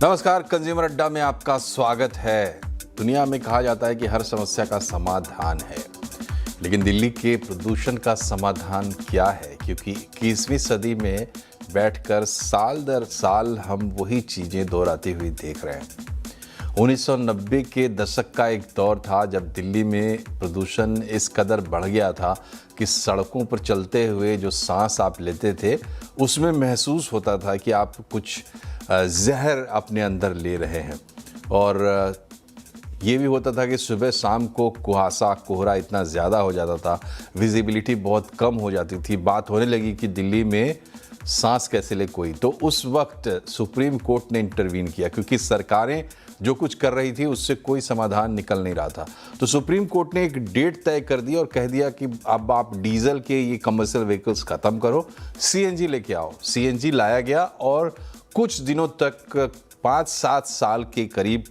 नमस्कार, कंज्यूमर अड्डा में आपका स्वागत है। दुनिया में कहा जाता है कि हर समस्या का समाधान है, लेकिन दिल्ली के प्रदूषण का समाधान क्या है? क्योंकि 21वीं सदी में बैठकर साल दर साल हम वही चीज़ें दोहराती हुई देख रहे हैं। 1990 के दशक का एक दौर था जब दिल्ली में प्रदूषण इस कदर बढ़ गया था कि सड़कों पर चलते हुए जो सांस आप लेते थे उसमें महसूस होता था कि आप कुछ जहर अपने अंदर ले रहे हैं। और ये भी होता था कि सुबह शाम को कुहासा कोहरा इतना ज़्यादा हो जाता था, विजिबिलिटी बहुत कम हो जाती थी। बात होने लगी कि दिल्ली में सांस कैसे ले कोई। तो उस वक्त सुप्रीम कोर्ट ने इंटरवीन किया, क्योंकि सरकारें जो कुछ कर रही थी उससे कोई समाधान निकल नहीं रहा था। तो सुप्रीम कोर्ट ने एक डेट तय कर दी और कह दिया कि अब आप डीजल के ये कमर्शियल व्हीकल्स ख़त्म करो, सीएनजी लेके आओ। सीएनजी लाया गया और कुछ दिनों तक 5-7 साल के करीब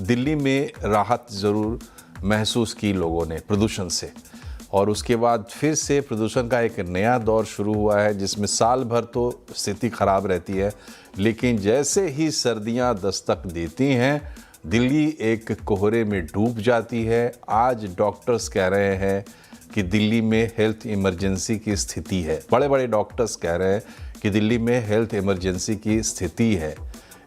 दिल्ली में राहत ज़रूर महसूस की लोगों ने प्रदूषण से। और उसके बाद फिर से प्रदूषण का एक नया दौर शुरू हुआ है, जिसमें साल भर तो स्थिति ख़राब रहती है, लेकिन जैसे ही सर्दियां दस्तक देती हैं दिल्ली एक कोहरे में डूब जाती है। आज डॉक्टर्स कह रहे हैं कि दिल्ली में हेल्थ इमरजेंसी की स्थिति है। बड़े बड़े डॉक्टर्स कह रहे हैं कि दिल्ली में हेल्थ इमरजेंसी की स्थिति है।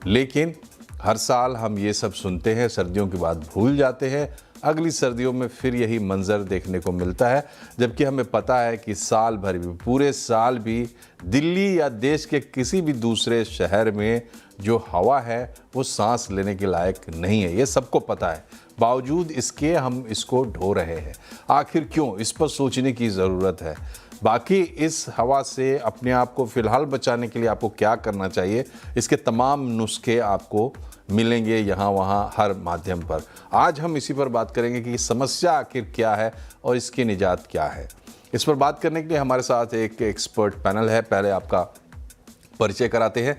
लेकिन हर साल हम ये सब सुनते हैं, सर्दियों के बाद भूल जाते हैं। अगली सर्दियों में फिर यही मंजर देखने को मिलता है, जबकि हमें पता है कि साल भर भी, पूरे साल भी दिल्ली या देश के किसी भी दूसरे शहर में जो हवा है वो सांस लेने के लायक नहीं है। ये सबको पता है, बावजूद इसके हम इसको ढो रहे हैं। आखिर क्यों? इस पर सोचने की ज़रूरत है। बाकी इस हवा से अपने आप को फ़िलहाल बचाने के लिए आपको क्या करना चाहिए, इसके तमाम नुस्खे आपको मिलेंगे यहाँ वहाँ हर माध्यम पर। आज हम इसी पर बात करेंगे कि समस्या आखिर क्या है और इसकी निजात क्या है। इस पर बात करने के लिए हमारे साथ एक एक्सपर्ट पैनल है। पहले आपका परिचय कराते हैं।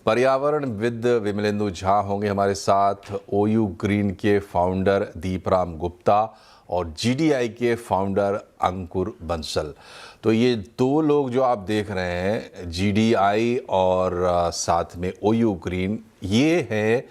पर्यावरणविद विमलेंदु झा होंगे हमारे साथ, ओयू ग्रीन के फाउंडर दीपराम गुप्ता और जीडीआई के फाउंडर अंकुर बंसल। तो ये दो लोग जो आप देख रहे हैं, जीडीआई और साथ में ओयू ग्रीन, ये है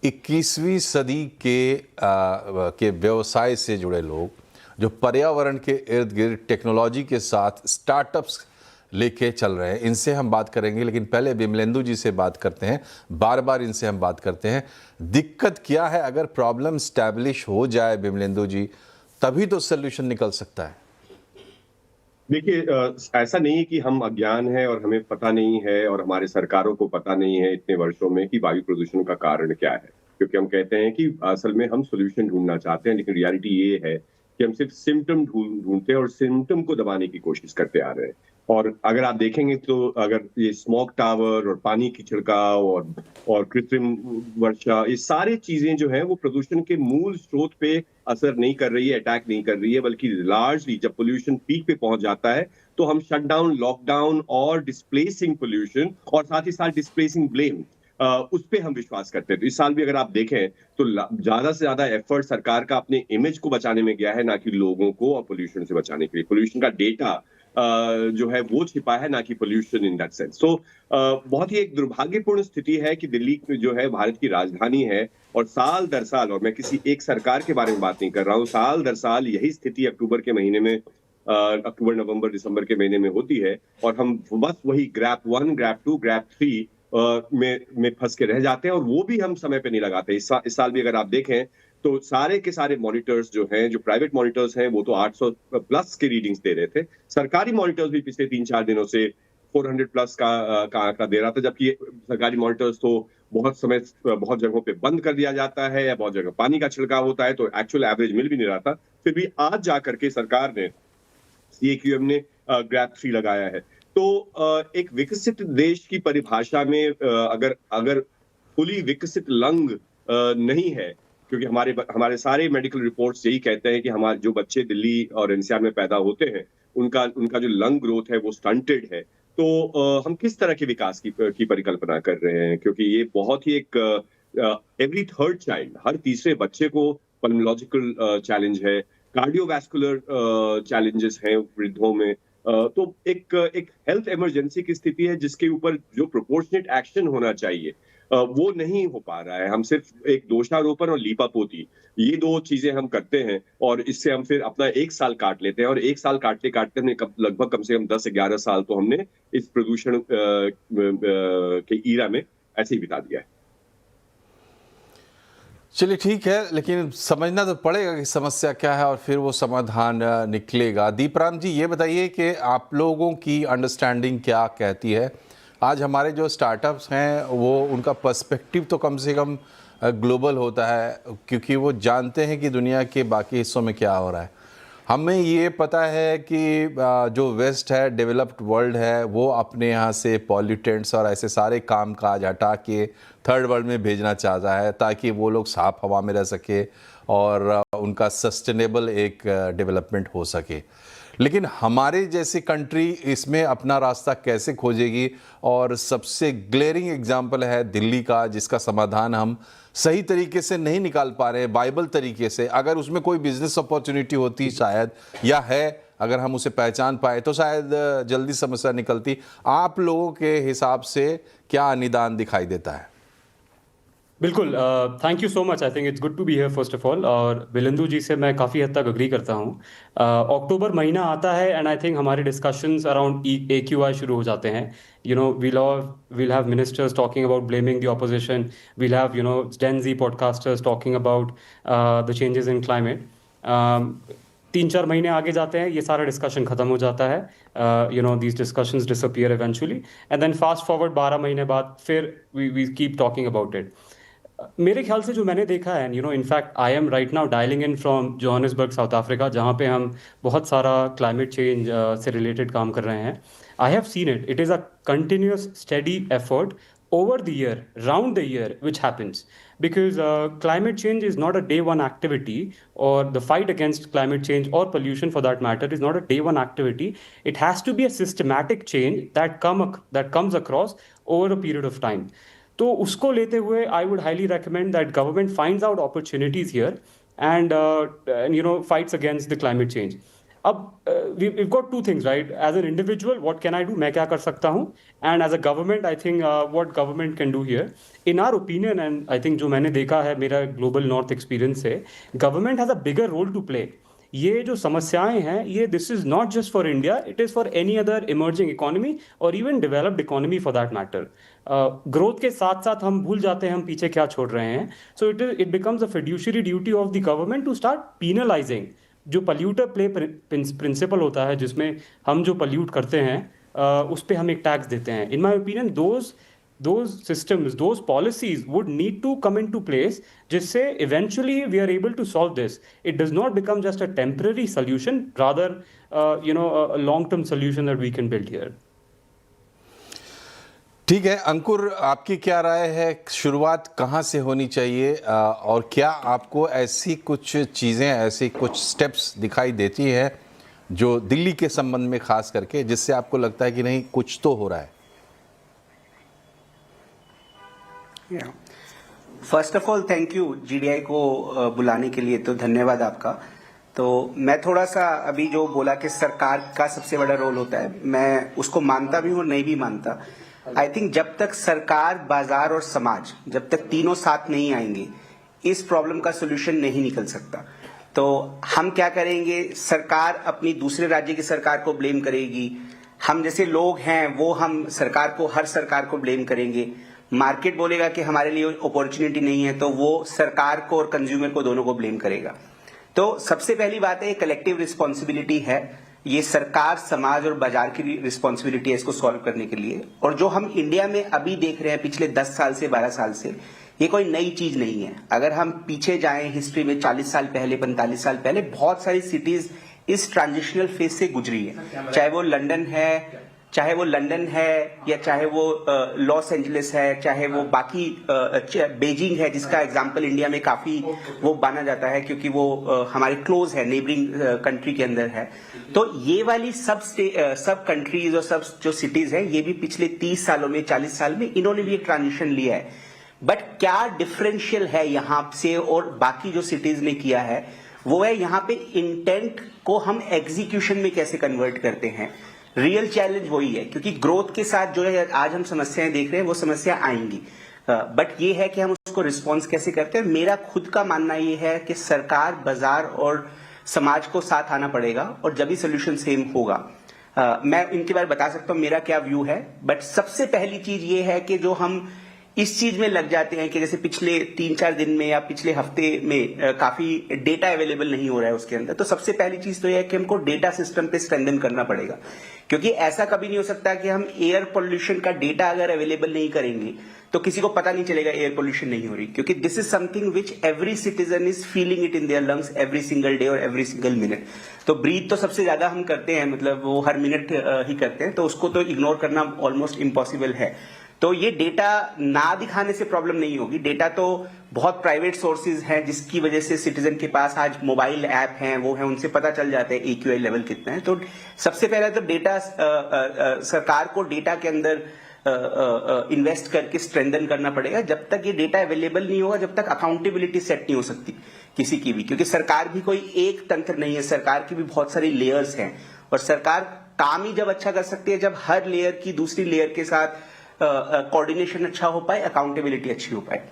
21वीं सदी के व्यवसाय से जुड़े लोग, जो पर्यावरण के इर्द गिर्द टेक्नोलॉजी के साथ स्टार्टअप्स लेके चल रहे हैं। इनसे हम बात करेंगे, लेकिन पहले विमलेंदु जी से बात करते हैं। बार बार इनसे हम बात करते हैं, दिक्कत क्या है? अगर प्रॉब्लम स्टैब्लिश हो जाए विमलेंदु जी, तभी तो सोल्यूशन निकल सकता है। देखिए, ऐसा नहीं है कि हम अज्ञान है और हमें पता नहीं है और हमारे सरकारों को पता नहीं है इतने वर्षों में कि वायु प्रदूषण का कारण क्या है। क्योंकि हम कहते हैं कि असल में हम सॉल्यूशन ढूंढना चाहते हैं, लेकिन रियलिटी ये है कि हम सिर्फ सिम्टम ढूंढते हैं और सिम्टम को दबाने की कोशिश करते आ रहे हैं। और अगर आप देखेंगे तो अगर ये स्मोक टावर और पानी की छिड़काव और कृत्रिम वर्षा, ये सारी चीजें जो है वो प्रदूषण के मूल स्रोत पे असर नहीं कर रही है, अटैक नहीं कर रही है, बल्कि लार्जली जब पोल्यूशन पीक पे पहुंच जाता है तो हम शटडाउन, लॉकडाउन और डिस्प्लेसिंग पोल्यूशन और साथ ही साथ डिस्प्लेसिंग ब्लेम, उस पे हम विश्वास करते हैं। तो इस साल भी अगर आप देखें तो ज्यादा से ज्यादा एफर्ट सरकार का अपने इमेज को बचाने में गया है, ना कि लोगों को और पोल्यूशन से बचाने के लिए। पोल्यूशन का डेटा जो है वो छिपा है, ना कि पोल्यूशन इन दैट सेंस। तो बहुत ही एक दुर्भाग्यपूर्ण स्थिति है कि दिल्ली जो है भारत की राजधानी है और साल दर साल, और मैं किसी एक सरकार के बारे में बात नहीं कर रहा हूँ, साल दर साल यही स्थिति अक्टूबर के महीने में, अक्टूबर नवंबर दिसंबर के महीने में होती है और हम बस वही ग्रैप 1, ग्रैप 2, ग्रैप 3 में फंस के रह जाते हैं और वो भी हम समय पे नहीं लगाते। इस साल भी अगर आप देखें तो सारे के सारे मॉनिटर्स जो हैं, जो प्राइवेट मॉनिटर्स हैं, वो तो 800 प्लस की रीडिंग्स दे रहे थे। सरकारी मॉनिटर्स भी पिछले 3-4 दिनों से 400 प्लस का आंकड़ा दे रहा था, जबकि सरकारी मॉनिटर्स तो बहुत समय बहुत जगहों पे बंद कर दिया जाता है या बहुत जगह पानी का छिड़काव होता है, तो एक्चुअल एवरेज मिल भी नहीं रहा था। फिर भी आज जा करके सरकार ने, सीएक्यूएम ने ग्रैप 3 लगाया है। तो एक विकसित देश की परिभाषा में अगर फुली विकसित लंग नहीं है, क्योंकि हमारे सारे मेडिकल रिपोर्ट्स यही कहते हैं कि हमारे जो बच्चे दिल्ली और एनसीआर में पैदा होते हैं उनका जो लंग ग्रोथ है वो स्टंटेड है। तो हम किस तरह के विकास की परिकल्पना कर रहे हैं? क्योंकि ये बहुत ही एक एवरी थर्ड चाइल्ड, हर तीसरे बच्चे को पल्मोलॉजिकल चैलेंज है, कार्डियोवैस्कुलर चैलेंजेस हैं वृद्धों में। तो एक हेल्थ इमरजेंसी की स्थिति है जिसके ऊपर जो प्रोपोर्शनेट एक्शन होना चाहिए वो नहीं हो पा रहा है। हम सिर्फ एक दोषारोपण और लीपापोती, ये 2 चीज़ें हम करते हैं और इससे हम फिर अपना 1 साल काट लेते हैं और 1 साल काटते-काटते हमने लगभग कम से कम 10-11 साल तो हमने इस प्रदूषण के ईरा में ऐसे ही बिता दिया है। चलिए ठीक है, लेकिन समझना तो पड़ेगा कि समस्या क्या है और फिर वो समाधान निकलेगा। दीपराम जी, ये बताइए कि आप लोगों की अंडरस्टैंडिंग क्या कहती है? आज हमारे जो स्टार्टअप्स हैं वो उनका पर्सपेक्टिव तो कम से कम ग्लोबल होता है, क्योंकि वो जानते हैं कि दुनिया के बाकी हिस्सों में क्या हो रहा है। हमें ये पता है कि जो वेस्ट है, डेवलप्ड वर्ल्ड है, वो अपने यहाँ से पॉल्यूटेंट्स और ऐसे सारे काम काज हटा के थर्ड वर्ल्ड में भेजना चाहता है ताकि वो लोग साफ हवा में रह सके और उनका सस्टेनेबल एक डेवलपमेंट हो सके। लेकिन हमारे जैसी कंट्री इसमें अपना रास्ता कैसे खोजेगी? और सबसे ग्लेयरिंग एग्जाम्पल है दिल्ली का, जिसका समाधान हम सही तरीके से नहीं निकाल पा रहे हैं, बाइबल तरीके से। अगर उसमें कोई बिजनेस अपॉर्चुनिटी होती शायद, या है, अगर हम उसे पहचान पाए तो शायद जल्दी समस्या निकलती। आप लोगों के हिसाब से क्या निदान दिखाई देता है? बिल्कुल, thank you so much. I think it's good to be here first of all. और बिलेंदु जी से मैं काफ़ी हद तक अग्री करता हूँ। अक्टूबर महीना आता है एंड आई थिंक हमारे डिस्कशंस अराउंड AQI शुरू हो जाते हैं। You know, we'll have ministers talking about blaming the opposition. We'll have, you know, Gen Z podcasters talking about the changes in climate. 3-4 महीने आगे जाते हैं, ये सारा डिस्कशन खत्म हो जाता है। You know, these discussions disappear eventually and then fast forward 12 महीने बाद फिर we keep talking about it. मेरे ख्याल से जो मैंने देखा है, you know, in fact I am right now dialling in from Johannesburg, South Africa, जहाँ पे हम बहुत सारा क्लाइमेट चेंज से रिलेटेड काम कर रहे हैं। I have seen it, it is a continuous study effort over the year, round the year, which happens because climate change is not a day one activity, or the fight against climate change or pollution for that matter is not a day one activity. It has to be a systematic change that comes across over a period of time. तो उसको लेते हुए I would highly recommend that government finds out opportunities here and you know, fights against the climate change. अब we've got two things, right? As an individual, what can I do? मैं क्या कर सकता हूँ? And as a government, I think what government can do here, in our opinion, and I think जो मैंने देखा है मेरा global north experience से, government has a bigger role to play. ये जो समस्याएं हैं, ये this is not just for India, it is for any other emerging economy or even developed economy for that matter. Growth के साथ साथ हम भूल जाते हैं हम पीछे क्या छोड़ रहे हैं. So it becomes a fiduciary duty of the government to start penalizing. जो पल्यूटर प्ले प्रिंसिपल होता है, जिसमें हम जो पल्यूट करते हैं उस पर हम एक टैक्स देते हैं. In my opinion those systems, those policies would need to come into place, जिससे eventually we are able to solve this. It does not become just a temporary solution, rather you know, a long-term solution that we can build here. ठीक है अंकुर, आपकी क्या राय है? शुरुआत कहाँ से होनी चाहिए और क्या आपको ऐसी कुछ चीज़ें, ऐसी कुछ स्टेप्स दिखाई देती हैं जो दिल्ली के संबंध में खास करके, जिससे आपको लगता है कि नहीं कुछ तो हो रहा है? First of all thank you GDI को बुलाने के लिए, तो धन्यवाद आपका। तो मैं थोड़ा सा अभी जो बोला कि सरकार का सबसे बड़ा रोल होता है, मैं उसको मानता भी हूँ और नहीं भी मानता। आई थिंक जब तक सरकार, बाजार और समाज, जब तक तीनों साथ नहीं आएंगे, इस प्रॉब्लम का सोल्यूशन नहीं निकल सकता। तो हम क्या करेंगे, सरकार अपनी दूसरे राज्य की सरकार को ब्लेम करेगी, हम जैसे लोग हैं वो हम सरकार को, हर सरकार को ब्लेम करेंगे, मार्केट बोलेगा कि हमारे लिए अपॉर्चुनिटी नहीं है तो वो सरकार को और कंज्यूमर को, दोनों को ब्लेम करेगा। तो सबसे पहली बात है, कलेक्टिव रिस्पॉन्सिबिलिटी है, ये सरकार, समाज और बाजार की रिस्पॉन्सिबिलिटी है इसको सॉल्व करने के लिए। और जो हम इंडिया में अभी देख रहे हैं पिछले 10 साल से, 12 साल से, ये कोई नई चीज नहीं है। अगर हम पीछे जाएं हिस्ट्री में, 40 साल पहले, 45 साल पहले, बहुत सारी सिटीज इस ट्रांजिशनल फेज से गुजरी है, चाहे वो लंदन है या चाहे वो लॉस एंजलिस है, चाहे वो बाकी बीजिंग है, जिसका एग्जांपल इंडिया में काफी वो माना जाता है क्योंकि वो हमारे क्लोज है, नेबरिंग कंट्री के अंदर है। तो ये वाली सब कंट्रीज और सब जो सिटीज है, ये भी पिछले 30 सालों में, 40 साल में इन्होंने भी एक ट्रांजिशन लिया है। बट क्या डिफरेंशियल है यहाँ से और बाकी जो सिटीज ने किया है, वो है यहाँ पे इंटेंट को हम एग्जीक्यूशन में कैसे कन्वर्ट करते हैं। रियल चैलेंज वही है, क्योंकि ग्रोथ के साथ जो है आज हम समस्याएं देख रहे हैं वो समस्या आएंगी। बट ये है कि हम उसको रिस्पॉन्स कैसे करते हैं। मेरा खुद का मानना ये है कि सरकार, बाजार और समाज को साथ आना पड़ेगा और जब भी सोल्यूशन सेम होगा। मैं इनके बारे में बता सकता हूं मेरा क्या व्यू है, बट सबसे पहली चीज ये है कि जो हम इस चीज में लग जाते हैं कि जैसे पिछले 3-4 दिन में या पिछले हफ्ते में काफी डेटा अवेलेबल नहीं हो रहा है उसके अंदर, तो सबसे पहली चीज तो यह है कि हमको डेटा सिस्टम पे स्ट्रेंथन करना पड़ेगा, क्योंकि ऐसा कभी नहीं हो सकता कि हम एयर पोल्यूशन का डेटा अगर अवेलेबल नहीं करेंगे तो किसी को पता नहीं चलेगा एयर पोल्यूशन नहीं हो रही, क्योंकि this is something which every citizen is feeling it in their lungs every single day और एवरी सिंगल मिनट। तो ब्रीथ तो सबसे ज्यादा हम करते हैं, मतलब वो हर मिनट ही करते हैं, तो उसको तो इग्नोर करना ऑलमोस्ट इम्पॉसिबल है। तो ये डेटा ना दिखाने से प्रॉब्लम नहीं होगी। डेटा तो बहुत प्राइवेट सोर्सेज हैं जिसकी वजह से सिटीजन के पास आज मोबाइल ऐप हैं, वो है, उनसे पता चल जाता है AQI लेवल कितना है। तो सबसे पहले तो डेटा सरकार को डेटा के अंदर इन्वेस्ट करके स्ट्रेंथन करना पड़ेगा। जब तक ये डेटा अवेलेबल नहीं होगा, जब तक अकाउंटेबिलिटी सेट नहीं हो सकती किसी की भी, क्योंकि सरकार भी कोई एक तंत्र नहीं है, सरकार की भी बहुत सारी लेयर्स हैं और सरकार काम ही जब अच्छा कर सकती है जब हर लेयर की दूसरी लेयर के साथ कोऑर्डिनेशन अच्छा हो पाए, अकाउंटेबिलिटी अच्छी हो पाए।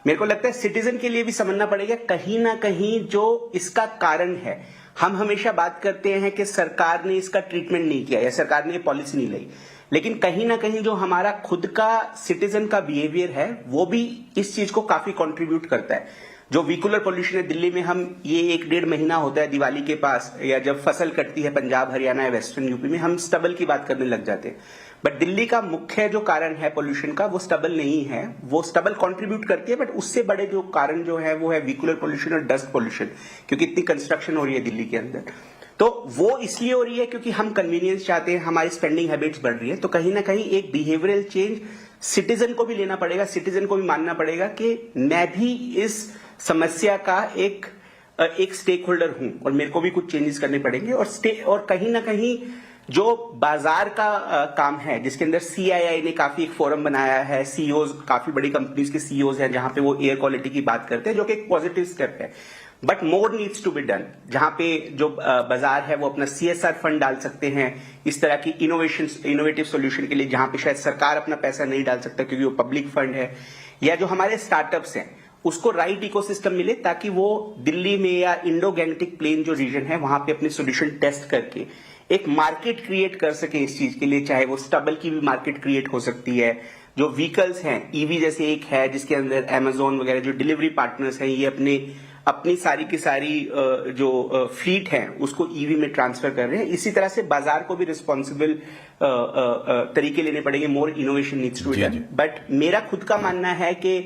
मेरे को लगता है सिटीजन के लिए भी समझना पड़ेगा कहीं ना कहीं जो इसका कारण है। हम हमेशा बात करते हैं कि सरकार ने इसका ट्रीटमेंट नहीं किया या सरकार ने पॉलिसी नहीं लाई, लेकिन कहीं ना कहीं जो हमारा खुद का सिटीजन का बिहेवियर है वो भी इस चीज को काफी कंट्रीब्यूट करता है। जो व्हीकुलर पोल्यूशन है दिल्ली में, हम ये 1-1.5 महीना होता है दिवाली के पास या जब फसल कटती है पंजाब, हरियाणा या वेस्टर्न यूपी में, हम स्टबल की बात करने लग जाते हैं। बट दिल्ली का मुख्य जो कारण है पोल्यूशन का वो स्टबल नहीं है, वो स्टबल कंट्रीब्यूट करती है, बट उससे बड़े जो कारण जो है वो है व्हीकुलर पोल्यूशन और डस्ट पोल्यूशन, क्योंकि इतनी कंस्ट्रक्शन हो रही है दिल्ली के अंदर। तो वो इसलिए हो रही है क्योंकि हम कन्वीनियंस चाहते हैं, हमारी स्पेंडिंग हैबिट्स बढ़ रही है। तो कहीं ना कहीं एक बिहेवियरल चेंज सिटीजन को भी लेना पड़ेगा, सिटीजन को भी मानना पड़ेगा कि मैं भी इस समस्या का एक स्टेक होल्डर हूं और मेरे को भी कुछ चेंजेस करने पड़ेंगे। और कहीं ना कहीं जो बाजार का काम है जिसके अंदर CII ने काफी एक फोरम बनाया है, CEOs, काफी बड़ी कंपनीज के CEOs हैं जहां पे वो एयर क्वालिटी की बात करते हैं, जो कि एक पॉजिटिव स्टेप है। But more needs to be done, जहां पे जो बाजार है वो अपना CSR फंड डाल सकते हैं इस तरह की इनोवेटिव सोल्यूशन के लिए, जहां पे शायद सरकार अपना पैसा नहीं डाल सकता क्योंकि वो पब्लिक फंड है। या जो हमारे स्टार्टअप्स हैं उसको राइट इकोसिस्टम मिले ताकि वो दिल्ली में या इंडो गैंगटिक प्लेन जो रीजन है वहां पे अपने सोल्यूशन टेस्ट करके एक मार्केट क्रिएट कर सके इस चीज के लिए। चाहे वो स्टबल की भी मार्केट क्रिएट हो सकती है, जो व्हीकल्स हैं, EV जैसे एक है जिसके अंदर Amazon वगैरह जो डिलीवरी पार्टनर्स हैं ये अपनी सारी की सारी जो फ्लीट है उसको EV में ट्रांसफर कर रहे हैं। इसी तरह से बाजार को भी रिस्पॉन्सिबल तरीके लेने पड़ेंगे। More innovation needs to be done. But मेरा खुद का मानना है कि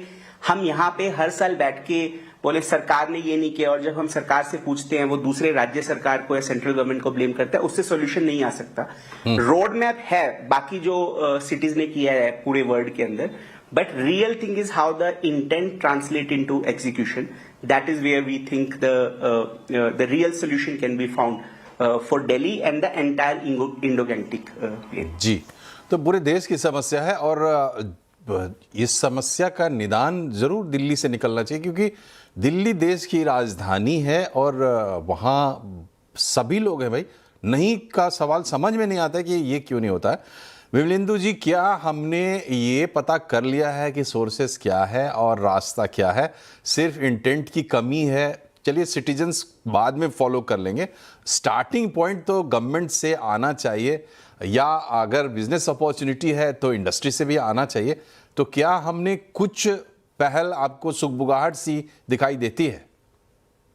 हम यहाँ पे हर साल बैठ के बोले सरकार ने ये नहीं किया, और जब हम सरकार से पूछते हैं वो दूसरे राज्य सरकार को या सेंट्रल गवर्नमेंट को ब्लेम करता है, उससे सॉल्यूशन नहीं आ सकता। रोड मैप है बाकी जो सिटीज ने किया है पूरे वर्ल्ड के अंदर, but real thing is how the intent translate into execution. That is where we think the real solution can be found for Delhi and the entire Indo Gangetic plain. जी, तो पूरे देश की समस्या है और इस समस्या का निदान जरूर दिल्ली से निकलना चाहिए, क्योंकि दिल्ली देश की राजधानी है और वहाँ सभी लोग हैं भाई। नहीं का सवाल समझ में नहीं आता है कि ये क्यों नहीं होता है। विमलेंदु जी, क्या हमने ये पता कर लिया है कि सोर्सेस क्या है और रास्ता क्या है? सिर्फ इंटेंट की कमी है? चलिए सिटीजन्स बाद में फॉलो कर लेंगे, स्टार्टिंग पॉइंट तो गवर्नमेंट से आना चाहिए, या अगर बिजनेस अपॉर्चुनिटी है तो इंडस्ट्री से भी आना चाहिए। तो क्या हमने कुछ पहल आपको सुगबुगाहट सी दिखाई देती है?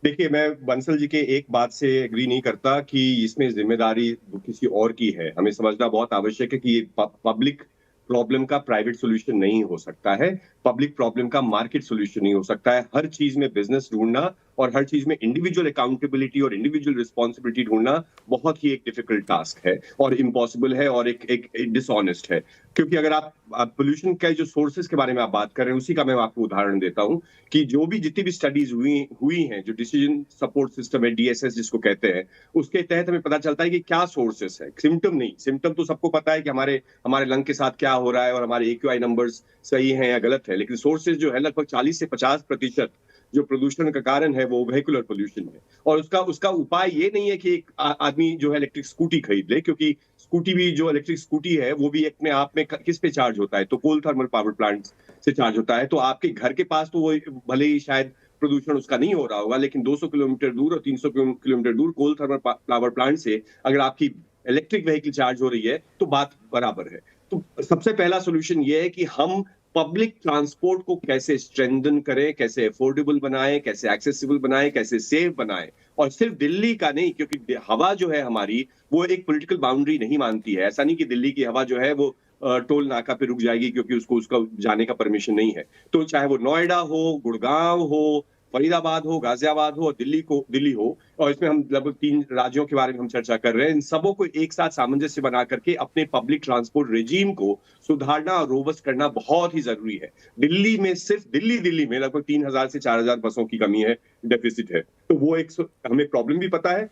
देखिए, मैं बंसल जी के एक बात से एग्री नहीं करता कि इसमें जिम्मेदारी किसी और की है। हमें समझना बहुत आवश्यक है कि ये पब्लिक प्रॉब्लम का प्राइवेट सॉल्यूशन नहीं हो सकता है, पब्लिक प्रॉब्लम का मार्केट सॉल्यूशन नहीं हो सकता है। हर चीज में बिजनेस ढूंढना और हर चीज में इंडिविजुअल अकाउंटेबिलिटी और इंडिविजुअल रिस्पॉन्सिबिलिटी ढूंढना बहुत ही एक डिफिकल्ट टास्क है और इम्पॉसिबल है और एक डिसऑनेस्ट है। क्योंकि अगर आप पोल्यूशन के जो सोर्सेज के बारे में आप बात कर रहे हैं, उसी का मैं आपको उदाहरण देता हूं कि जितनी भी स्टडीज हुई हैं, जो डिसीजन सपोर्ट सिस्टम है, DSS जिसको कहते हैं, उसके तहत हमें पता चलता है कि क्या सोर्सेस है। सिम्टम नहीं, सिम्टम तो सबको पता है कि हमारे लंग के साथ क्या हो रहा है और हमारे AQI नंबर्स सही हैं या गलत है, लेकिन सोर्सेज जो है लगभग 40 से 50% जो प्रदूषण का कारण है वो वेहिकुलर पोल्यूशन है। और उसका उपाय ये नहीं है कि एक आदमी जो है इलेक्ट्रिक स्कूटी खरीद ले, क्योंकि स्कूटी भी, जो इलेक्ट्रिक स्कूटी है वो भी अपने आप में किस पे चार्ज होता है, तो कोल थर्मल पावर प्लांट से चार्ज होता है। तो आपके घर के पास तो वो भले ही शायद प्रदूषण उसका नहीं हो रहा होगा, लेकिन 200 किलोमीटर दूर और 300 किलोमीटर दूर कोल थर्मल पावर प्लांट से अगर आपकी इलेक्ट्रिक व्हीकल चार्ज हो रही है तो बात बराबर है। तो सबसे पहला सोल्यूशन ये है कि हम पब्लिक ट्रांसपोर्ट को कैसे स्ट्रेंथन करें, कैसे अफोर्डेबल बनाएं, कैसे एक्सेसिबल बनाएं, कैसे सेफ बनाएं। और सिर्फ दिल्ली का नहीं, क्योंकि हवा जो है हमारी वो एक पॉलिटिकल बाउंड्री नहीं मानती है। ऐसा नहीं कि दिल्ली की हवा जो है वो टोल नाका पे रुक जाएगी क्योंकि उसका जाने का परमिशन नहीं है। तो चाहे वो नोएडा हो, गुड़गांव हो, फरीदाबाद हो, गाजियाबाद हो और दिल्ली हो, और इसमें हम लगभग 3 राज्यों के बारे में हम चर्चा कर रहे हैं, इन सबों को एक साथ सामंजस्य बना करके अपने पब्लिक ट्रांसपोर्ट रेजीम को सुधारना और रोबस्ट करना बहुत ही जरूरी है। दिल्ली में, सिर्फ दिल्ली में लगभग 3000 से 4000 बसों की कमी है, डेफिसिट है। तो वो एक हमें प्रॉब्लम भी पता है,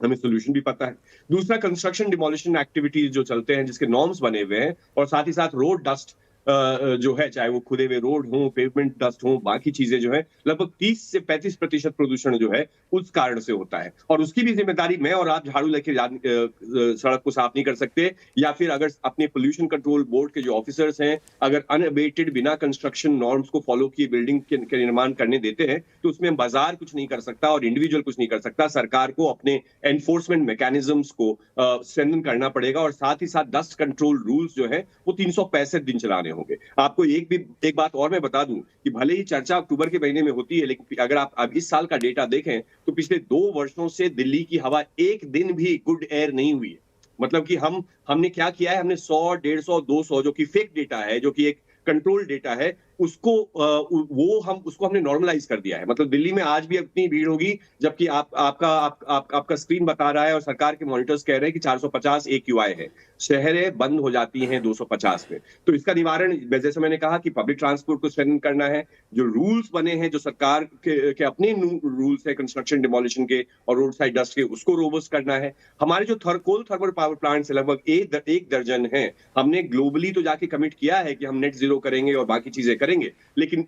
हमें सोल्यूशन भी पता है। दूसरा, कंस्ट्रक्शन डिमोलिशन एक्टिविटीज जो चलते हैं, जिसके नॉर्म्स बने हुए हैं, और साथ ही साथ रोड डस्ट जो है, चाहे वो खुदे हुए रोड हो, पेवमेंट डस्ट हो, बाकी चीजें जो है, लगभग 30 से 35% प्रदूषण जो है उस कारण से होता है। और उसकी भी जिम्मेदारी मैं और आप झाड़ू लेके सड़क को साफ नहीं कर सकते, या फिर अगर अपने पोल्यूशन कंट्रोल बोर्ड के जो ऑफिसर्स हैं अगर अनअबेटेड बिना कंस्ट्रक्शन नॉर्म्स को फॉलो किए बिल्डिंग के निर्माण करने देते हैं, तो उसमें बाजार कुछ नहीं कर सकता और इंडिविजुअल कुछ नहीं कर सकता। सरकार को अपने एनफोर्समेंट मैकेनिज्म्स को स्ट्रेंथन करना पड़ेगा, और साथ ही साथ डस्ट कंट्रोल रूल्स जो है वो 365 दिन चलाने होंगे। आपको एक बात और मैं बता दूं कि भले ही चर्चा अक्टूबर के महीने में होती है, लेकिन अगर आप अब इस साल का डेटा देखें तो पिछले 2 वर्षों से दिल्ली की हवा एक दिन भी गुड एयर नहीं हुई है। मतलब कि हमने क्या किया है, हमने 100, 150, 200 जो कि फेक डेटा है, जो कि एक कंट्रोल डेटा है, उसको हमने नॉर्मलाइज कर दिया है। मतलब दिल्ली में आज भी इतनी भीड़ होगी, जबकि आपका स्क्रीन बता रहा है और सरकार के मॉनिटर्स कह रहे हैं कि 450 AQI है। शहरें बंद हो जाती हैं 250 में। तो इसका निवारण, जैसे मैंने कहा कि पब्लिक ट्रांसपोर्ट को स्ट्रेंथन करना है, जो रूल्स बने हैं, जो सरकार के अपने रूल्स है कंस्ट्रक्शन डिमोलिशन के और रोड साइड डस्ट के, उसको रोबस्ट करना है। हमारे जो कोल थर्मल पावर प्लांट से लगभग एक दर्जन है, हमने ग्लोबली तो जाके कमिट किया है कि हम नेट जीरो करेंगे और बाकी चीजें करेंगे, लेकिन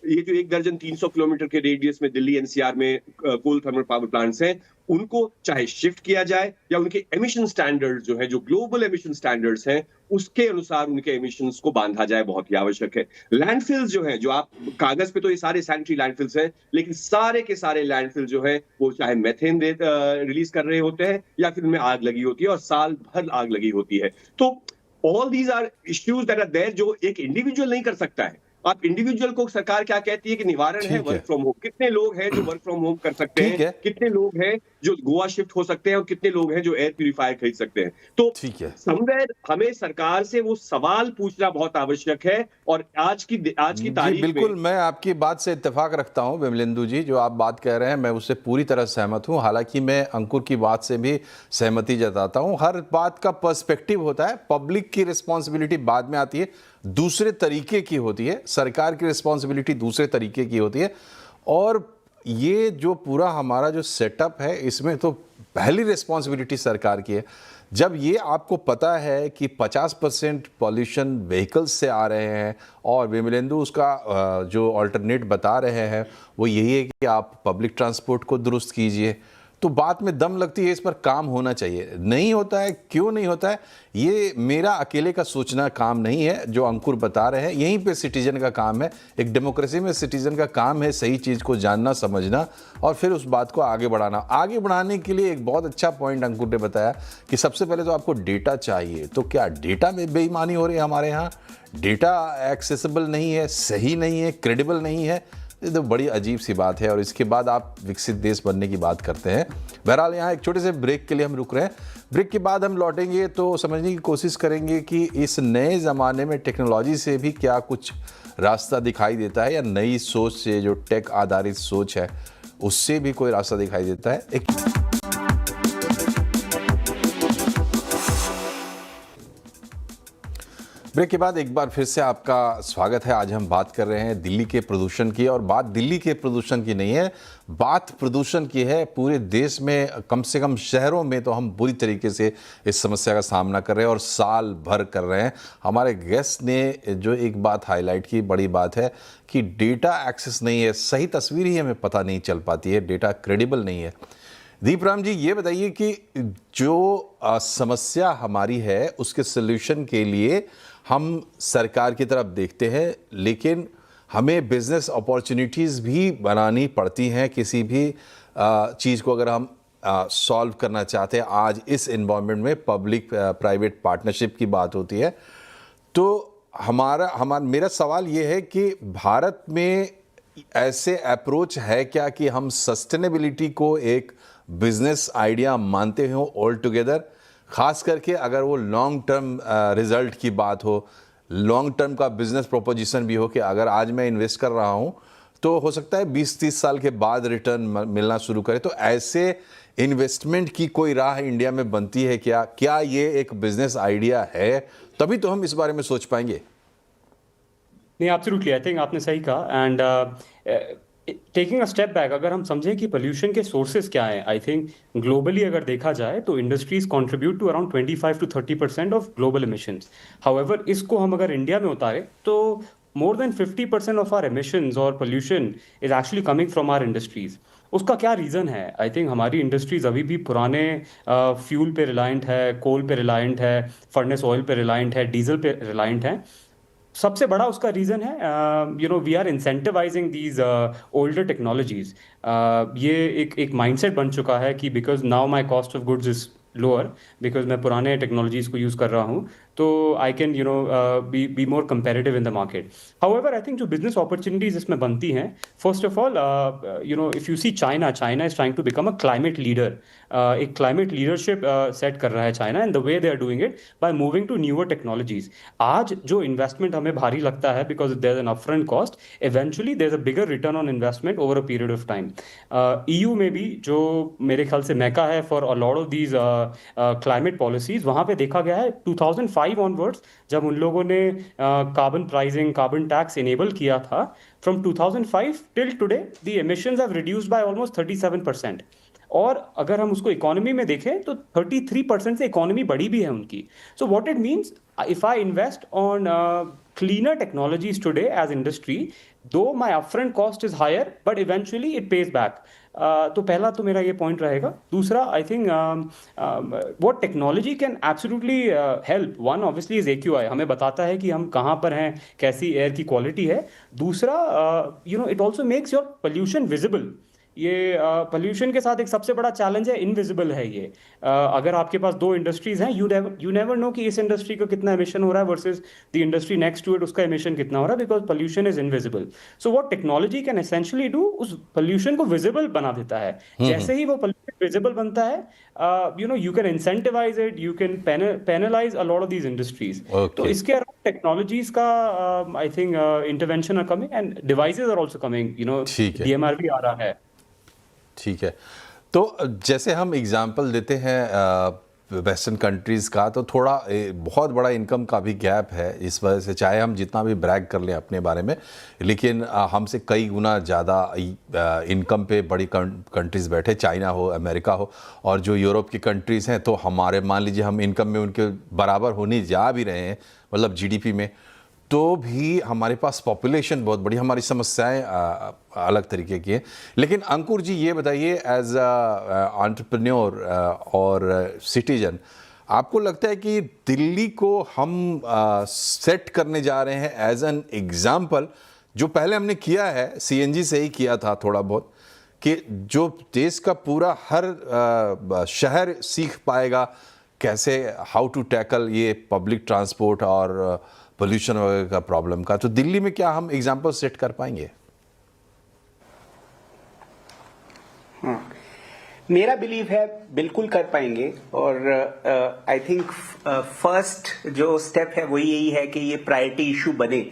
ये जो 1 दर्जन 300 किलोमीटर के रेडियस में दिल्ली NCR में कोल थर्मल पावर प्लांट्स हैं, उनको चाहे शिफ्ट किया जाए या उनके एमिशन स्टैंडर्ड्स जो है, जो ग्लोबल एमिशन स्टैंडर्ड्स हैं, उसके अनुसार उनके एमिशंस को बांधा जाए, बहुत ही आवश्यक है। लैंडफिल्स जो हैं, जो आप कागज पे तो ये सारे सैनिटरी लैंडफिल्स हैं, लेकिन सारे के सारे लैंडफिल जो है वो चाहे मेथेन रिलीज कर रहे होते हैं या फिर उनमें आग लगी होती है और साल भर आग लगी होती है। तो all these are issues that are there, जो एक इंडिविजुअल नहीं कर सकता है। आप इंडिविजुअल को सरकार क्या कहती है कि निवारण है वर्क फ्रॉम होम। कितने लोग हैं जो वर्क फ्रॉम होम कर सकते हैं, कितने लोग हैं जो गोवा शिफ्ट हो सकते हैं और कितने लोग हैं जो एयर प्यूरिफायर खरीद सकते हैं। तो समवेयर हमें सरकार से वो सवाल पूछना बहुत आवश्यक है। और आज की तारीख बिल्कुल, मैं आपकी बात से इत्तेफाक रखता हूं विमलेंदु जी, जो आप बात कह रहे हैं मैं उससे पूरी तरह सहमत हूं। हालांकि मैं अंकुर की बात से भी सहमति जताता हूं। हर बात का पर्सपेक्टिव होता है। पब्लिक की रिस्पॉन्सिबिलिटी बाद में आती है, दूसरे तरीके की होती है। सरकार की रिस्पॉन्सिबिलिटी दूसरे तरीके की होती है। और ये जो पूरा हमारा जो सेटअप है, इसमें तो पहली रिस्पॉन्सिबिलिटी सरकार की है। जब ये आपको पता है कि 50% पॉल्यूशन व्हीकल्स से आ रहे हैं, और विमलेंदु उसका जो अल्टरनेट बता रहे हैं वो यही है कि आप पब्लिक ट्रांसपोर्ट को दुरुस्त कीजिए, तो बात में दम लगती है। इस पर काम होना चाहिए। नहीं होता है, क्यों नहीं होता है, ये मेरा अकेले का सोचना काम नहीं है। जो अंकुर बता रहे हैं, यहीं पे सिटीजन का काम है। एक डेमोक्रेसी में सिटीजन का काम है सही चीज़ को जानना, समझना और फिर उस बात को आगे बढ़ाना। आगे बढ़ाने के लिए एक बहुत अच्छा पॉइंट अंकुर ने बताया कि सबसे पहले तो आपको डेटा चाहिए। तो क्या डेटा में बेईमानी हो रही है हमारे यहाँ? डेटा एक्सेसिबल नहीं है, सही नहीं है, क्रेडिबल नहीं है, ये तो बड़ी अजीब सी बात है। और इसके बाद आप विकसित देश बनने की बात करते हैं। बहरहाल यहाँ एक छोटे से ब्रेक के लिए हम रुक रहे हैं। ब्रेक के बाद हम लौटेंगे तो समझने की कोशिश करेंगे कि इस नए ज़माने में टेक्नोलॉजी से भी क्या कुछ रास्ता दिखाई देता है, या नई सोच से, जो टेक आधारित सोच है, उससे भी कोई रास्ता दिखाई देता है। एक ब्रेक के बाद एक बार फिर से आपका स्वागत है। आज हम बात कर रहे हैं दिल्ली के प्रदूषण की, और बात दिल्ली के प्रदूषण की नहीं है, बात प्रदूषण की है। पूरे देश में कम से कम शहरों में तो हम बुरी तरीके से इस समस्या का सामना कर रहे हैं और साल भर कर रहे हैं। हमारे गेस्ट ने जो एक बात हाईलाइट की, बड़ी बात है कि डेटा एक्सेस नहीं है, सही तस्वीर ही हमें पता नहीं चल पाती है, डेटा क्रेडिबल नहीं है। दीपराम जी, ये बताइए कि जो समस्या हमारी है उसके सल्यूशन के लिए हम सरकार की तरफ देखते हैं, लेकिन हमें बिजनेस अपॉर्चुनिटीज़ भी बनानी पड़ती हैं किसी भी चीज़ को अगर हम सॉल्व करना चाहते हैं। आज इस एनवायरनमेंट में पब्लिक प्राइवेट पार्टनरशिप की बात होती है, तो मेरा सवाल ये है कि भारत में ऐसे अप्रोच है क्या कि हम सस्टेनेबिलिटी को एक बिजनेस आइडिया मानते हो ऑल टुगेदर, खास करके अगर वो लॉन्ग टर्म रिजल्ट की बात हो, लॉन्ग टर्म का बिजनेस प्रोपोजिशन भी हो कि अगर आज मैं इन्वेस्ट कर रहा हूँ तो हो सकता है 20-30 साल के बाद रिटर्न मिलना शुरू करे। तो ऐसे इन्वेस्टमेंट की कोई राह इंडिया में बनती है क्या ये एक बिजनेस आइडिया है? तभी तो हम इस बारे में सोच पाएंगे। नहीं, एब्सोल्युटली, आई थिंक आपने सही कहा। And taking a step back, अगर हम समझें कि पोल्यूशन के सोर्सेज क्या हैं, आई थिंक ग्लोबली अगर देखा जाए तो industries contribute to around 25 to 30% of global emissions. However, इसको हम अगर इंडिया में उतारें तो more than 50% of our emissions और pollution is actually coming from our industries. उसका क्या रीज़न है? आई थिंक हमारी इंडस्ट्रीज अभी भी पुराने फ्यूल पे रिलायंट है, कोल पे रिलायंट है, फर्नेस ऑयल पे रिलायंट है, डीजल पे रिलायंट है। सबसे बड़ा उसका रीज़न है we are incentivising these older technologies. ये एक माइंडसेट बन चुका है कि because now my cost of goods is lower, because मैं पुराने टेक्नोलॉजीज को यूज़ कर रहा हूँ, तो I can be more comparative in the market. However, I think जो बिजनेस अपॉर्चुनिटीज इसमें बनती हैं, first of all if you see China is trying to become a climate leader. एक क्लाइमेट लीडरशिप सेट कर रहा है China, and the way they are doing it by moving to newer technologies. आज जो investment हमें भारी लगता है because there is an upfront cost, eventually there is a bigger return on investment over a period of time. EU में भी जो मेरे ख्याल से मैका है for a lot of these climate policies, वहाँ पे देखा गया है 2005 ऑनवर्ड्स जब उन लोगों ने carbon pricing, carbon tax enable किया था, from 2005 till today the emissions have reduced by almost 37%। और अगर हम उसको इकोनॉमी में देखें तो 33% से इकोनॉमी बढ़ी भी है उनकी। So what it means, if I invest on cleaner technologies today as industry, though my upfront cost is higher but eventually it pays back. तो पहला तो मेरा ये पॉइंट रहेगा। दूसरा, I think what technology can absolutely help, one obviously is AQI, हमें बताता है कि हम कहाँ पर हैं, कैसी एयर की क्वालिटी है। दूसरा, it also makes your pollution visible. ये पोल्यूशन के साथ एक सबसे बड़ा चैलेंज है, इनविजिबल है ये। अगर आपके पास दो इंडस्ट्रीज हैं, यू नेवर नो कि इस इंडस्ट्री का कितना एमिशन हो रहा है versus the industry next to it उसका एमिशन कितना हो रहा है, because pollution is invisible. So what technology can essentially do, उस पोल्यूशन को विजिबल बना देता है। जैसे ही वो पोल्यूशन विजिबल बनता है, you can incentivise it, you can penalise a lot of these industries. तो इसके अलावा टेक्नोलॉजीज का I think intervention are coming and devices are also coming, DMR भी आ रहा है। ठीक है, तो जैसे हम एग्जांपल देते हैं वेस्टर्न कंट्रीज़ का, तो थोड़ा बहुत बड़ा इनकम का भी गैप है इस वजह से, चाहे हम जितना भी ब्रैग कर लें अपने बारे में, लेकिन हमसे कई गुना ज़्यादा इनकम पे बड़ी कंट्रीज़ बैठे, चाइना हो, अमेरिका हो, और जो यूरोप की कंट्रीज़ हैं, तो हमारे मान लीजिए हम इनकम में उनके बराबर होने जा भी रहे हैं, मतलब GDP में, तो भी हमारे पास पॉपुलेशन बहुत बड़ी, हमारी समस्याएं अलग तरीके की हैं। लेकिन अंकुर जी, ये बताइए एज अ एंटरप्रेन्योर और सिटीजन, आपको लगता है कि दिल्ली को हम सेट करने जा रहे हैं एज एन एग्जाम्पल, जो पहले हमने किया है, CNG से ही किया था थोड़ा बहुत, कि जो देश का पूरा हर शहर सीख पाएगा कैसे हाउ टू टैकल ये पब्लिक ट्रांसपोर्ट और पोल्यूशन वगैरह का प्रॉब्लम का, तो दिल्ली में क्या हम एग्जाम्पल सेट कर पाएंगे? हाँ, मेरा बिलीव है बिल्कुल कर पाएंगे। और आई थिंक फर्स्ट जो स्टेप है वही यही है कि ये प्रायोरिटी इशू बने,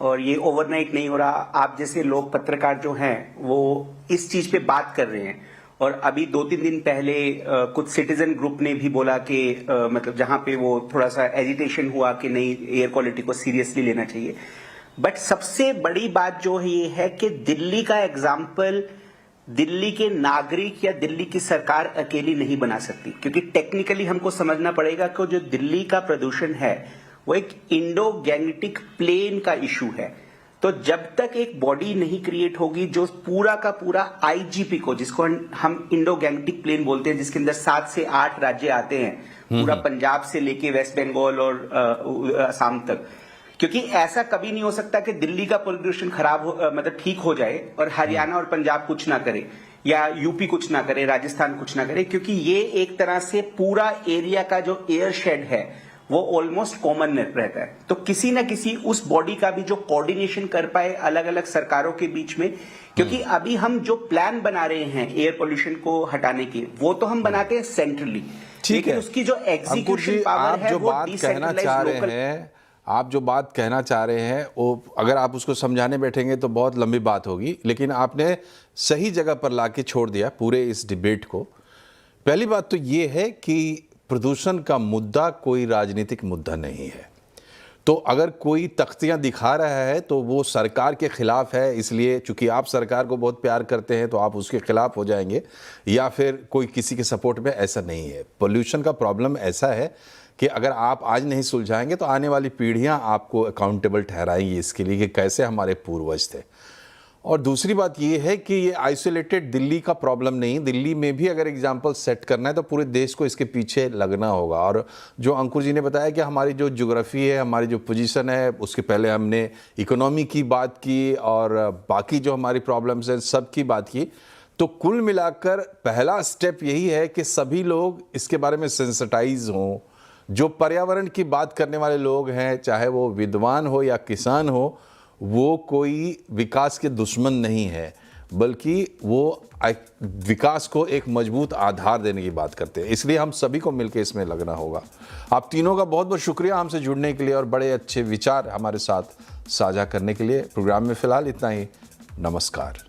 और ये ओवरनाइट नहीं हो रहा। आप जैसे लोग, पत्रकार जो हैं, वो इस चीज पे बात कर रहे हैं, और अभी 2-3 दिन पहले कुछ सिटीजन ग्रुप ने भी बोला कि मतलब जहां पे वो थोड़ा सा एजिटेशन हुआ कि नहीं, एयर क्वालिटी को सीरियसली लेना चाहिए। बट सबसे बड़ी बात जो है ये है कि दिल्ली का एग्जाम्पल दिल्ली के नागरिक या दिल्ली की सरकार अकेली नहीं बना सकती, क्योंकि टेक्निकली हमको समझना पड़ेगा कि जो दिल्ली का प्रदूषण है वो एक इंडो गैंगटिक प्लेन का इशू है। तो जब तक एक बॉडी नहीं क्रिएट होगी जो पूरा का पूरा आईजीपी को, जिसको हम इंडो गैंगटिक प्लेन बोलते हैं, जिसके अंदर 7 से 8 राज्य आते हैं, पूरा पंजाब से लेके वेस्ट बंगाल और असम तक, क्योंकि ऐसा कभी नहीं हो सकता कि दिल्ली का पोल्यूशन खराब मतलब ठीक हो जाए और हरियाणा और पंजाब कुछ ना करे या यूपी कुछ ना करे, राजस्थान कुछ ना करे, क्योंकि ये एक तरह से पूरा एरिया का जो एयर शेड है वो ऑलमोस्ट कॉमन रहता है। तो किसी ना किसी उस बॉडी का भी जो कोऑर्डिनेशन कर पाए अलग अलग सरकारों के बीच में, क्योंकि अभी हम जो प्लान बना रहे हैं एयर पोल्यूशन को हटाने के, वो तो हम बनाते हैं सेंट्रली, ठीक है। उसकी जो एग्जीक्यूशन पावर है वो डिसेंट्रलाइज्ड लोकल। आप जो बात कहना चाह रहे हैं वो अगर आप उसको समझाने बैठेंगे तो बहुत लंबी बात होगी, लेकिन आपने सही जगह पर लाके छोड़ दिया पूरे इस डिबेट को। पहली बात तो ये है कि प्रदूषण का मुद्दा कोई राजनीतिक मुद्दा नहीं है। तो अगर कोई तख्तियां दिखा रहा है तो वो सरकार के खिलाफ है, इसलिए चूंकि आप सरकार को बहुत प्यार करते हैं तो आप उसके खिलाफ हो जाएंगे, या फिर कोई किसी के सपोर्ट में, ऐसा नहीं है। पोल्यूशन का प्रॉब्लम ऐसा है कि अगर आप आज नहीं सुलझाएंगे तो आने वाली पीढ़ियां आपको अकाउंटेबल ठहराएंगी इसके लिए कि कैसे हमारे पूर्वज थे। और दूसरी बात ये है कि ये आइसोलेटेड दिल्ली का प्रॉब्लम नहीं, दिल्ली में भी अगर एग्जाम्पल सेट करना है तो पूरे देश को इसके पीछे लगना होगा। और जो अंकुर जी ने बताया कि हमारी जो ज्योग्राफी है, हमारी जो पोजीशन है, उसके पहले हमने इकोनॉमी की बात की और बाकी जो हमारी प्रॉब्लम्स हैं सब की बात की, तो कुल मिलाकर पहला स्टेप यही है कि सभी लोग इसके बारे में सेंसिटाइज हों। जो पर्यावरण की बात करने वाले लोग हैं, चाहे वो विद्वान हो या किसान हो, वो कोई विकास के दुश्मन नहीं है, बल्कि वो विकास को एक मजबूत आधार देने की बात करते हैं। इसलिए हम सभी को मिलकर इसमें लगना होगा। आप तीनों का बहुत बहुत शुक्रिया हमसे जुड़ने के लिए और बड़े अच्छे विचार हमारे साथ साझा करने के लिए। प्रोग्राम में फ़िलहाल इतना ही। नमस्कार।